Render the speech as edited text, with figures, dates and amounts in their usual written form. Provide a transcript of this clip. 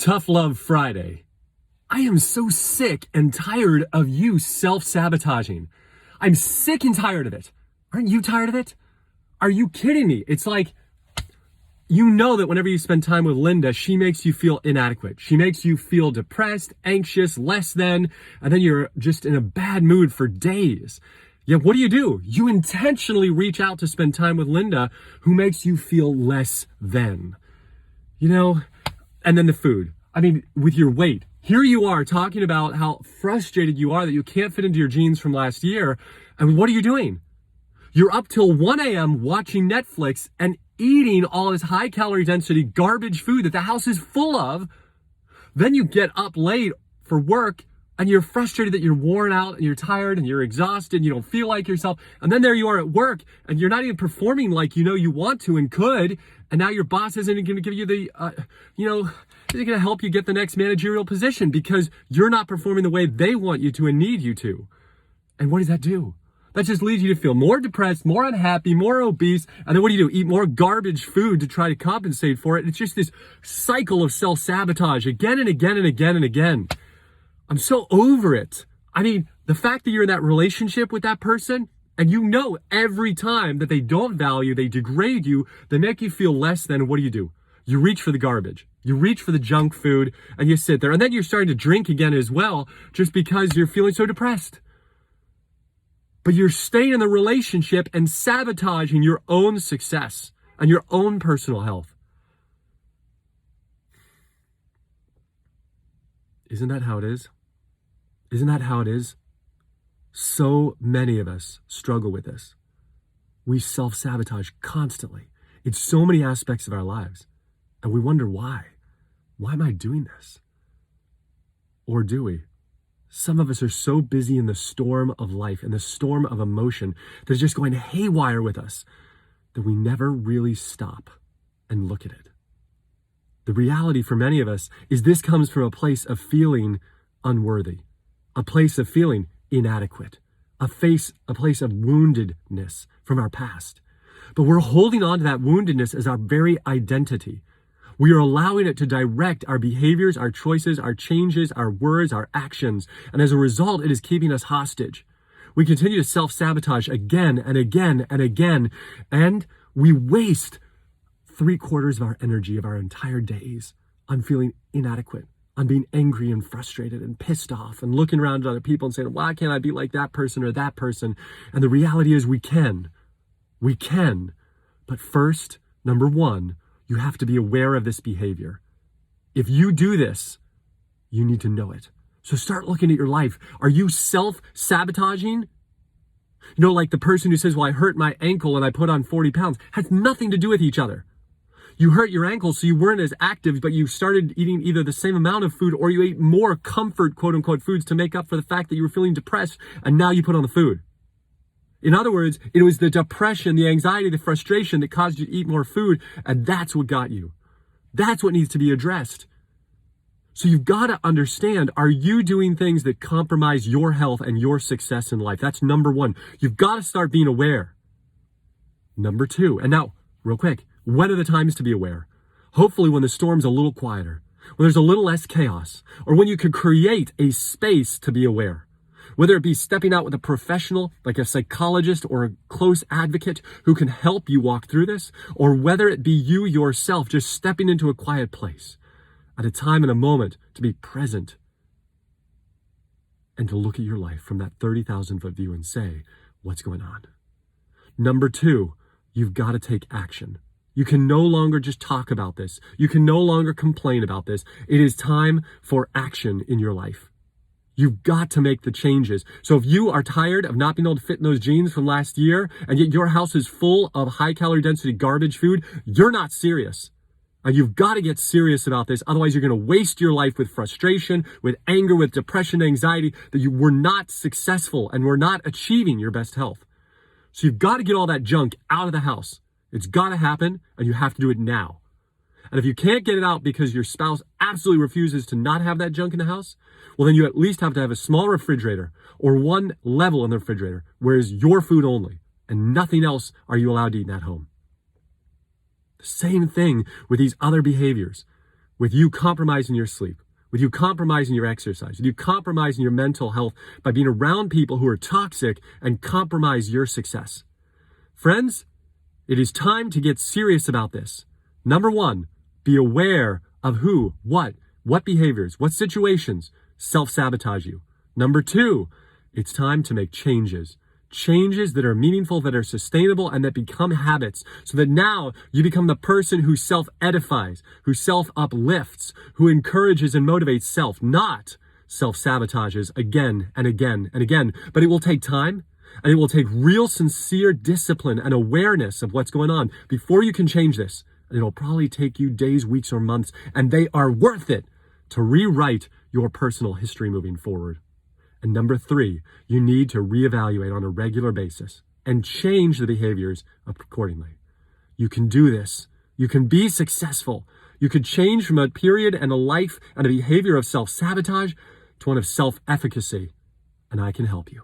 Tough Love Friday. I am so sick and tired of you self-sabotaging. I'm sick and tired of it. Aren't you tired of it? Are you kidding me? It's like, you know that whenever you spend time with Linda, she makes you feel inadequate. She makes you feel depressed, anxious, less than, and then you're just in a bad mood for days. Yet what do? You intentionally reach out to spend time with Linda, who makes you feel less than. And then the food. I mean, with your weight. Here you are talking about how frustrated you are that you can't fit into your jeans from last year. And what are you doing? You're up till 1 a.m. watching Netflix and eating all this high calorie density garbage food that the house is full of. Then you get up late for work and you're frustrated that you're worn out and you're tired and you're exhausted and you don't feel like yourself. And then there you are at work and you're not even performing like you want to and could. And now your boss isn't going to give you the, isn't going to help you get the next managerial position because you're not performing the way they want you to and need you to. And what does that do? That just leads you to feel more depressed, more unhappy, more obese. And then what do? Eat more garbage food to try to compensate for it. It's just this cycle of self-sabotage again and again and again and again. I'm so over it. I mean, the fact that you're in that relationship with that person and every time that they don't value, they degrade you, they make you feel less than, what do? You reach for the garbage. You reach for the junk food and you sit there. And then you're starting to drink again as well, just because you're feeling so depressed. But you're staying in the relationship and sabotaging your own success and your own personal health. Isn't that how it is? Isn't that how it is? So many of us struggle with this. We self-sabotage constantly in so many aspects of our lives. And we wonder why. Why am I doing this? Or do we? Some of us are so busy in the storm of life, in the storm of emotion, that's just going haywire with us, that we never really stop and look at it. The reality for many of us is this comes from a place of feeling unworthy, a place of feeling inadequate, a place of woundedness from our past. But we're holding on to that woundedness as our very identity. We are allowing it to direct our behaviors, our choices, our changes, our words, our actions. And as a result, it is keeping us hostage. We continue to self-sabotage again and again and again. And we waste 3/4 of our energy of our entire days on feeling inadequate, on being angry and frustrated and pissed off and looking around at other people and saying, why can't I be like that person or that person? And the reality is we can. We can. But first, number one, you have to be aware of this behavior. If you do this, you need to know it. So start looking at your life. Are you self-sabotaging? Like the person who says, well, I hurt my ankle and I put on 40 pounds. Has nothing to do with each other. You hurt your ankle, so you weren't as active, but you started eating either the same amount of food or you ate more comfort, quote unquote, foods to make up for the fact that you were feeling depressed, and now you put on the food. In other words, it was the depression, the anxiety, the frustration that caused you to eat more food, and that's what got you. That's what needs to be addressed. So you've got to understand, are you doing things that compromise your health and your success in life? That's number one. You've got to start being aware. Number two, and now, real quick, when are the times to be aware? Hopefully when the storm's a little quieter, when there's a little less chaos, or when you can create a space to be aware. Whether it be stepping out with a professional, like a psychologist or a close advocate who can help you walk through this, or whether it be you yourself just stepping into a quiet place at a time and a moment to be present and to look at your life from that 30,000-foot view and say, what's going on? Number two, you've got to take action. You can no longer just talk about this. You can no longer complain about this. It is time for action in your life. You've got to make the changes. So if you are tired of not being able to fit in those jeans from last year, and yet your house is full of high calorie density garbage food, you're not serious. And you've got to get serious about this. Otherwise, you're going to waste your life with frustration, with anger, with depression, anxiety, that you were not successful and were not achieving your best health. So you've got to get all that junk out of the house. It's got to happen, and you have to do it now. And if you can't get it out because your spouse absolutely refuses to not have that junk in the house, well, then you at least have to have a small refrigerator or one level in the refrigerator where it's your food only and nothing else are you allowed to eat in that home. The same thing with these other behaviors. with you compromising your sleep, with you compromising your exercise, with you compromising your mental health by being around people who are toxic and compromise your success. Friends, it is time to get serious about this. Number one, be aware of who, what behaviors, what situations self-sabotage you. Number two, it's time to make changes. Changes that are meaningful, that are sustainable, and that become habits, so that now you become the person who self-edifies, who self-uplifts, who encourages and motivates self, not self-sabotages again and again and again. But it will take time, and it will take real sincere discipline and awareness of what's going on before you can change this. And it'll probably take you days, weeks, or months, and they are worth it to rewrite your personal history moving forward. And number three, you need to reevaluate on a regular basis and change the behaviors accordingly. You can do this. You can be successful. You could change from a period and a life and a behavior of self-sabotage to one of self-efficacy, and I can help you.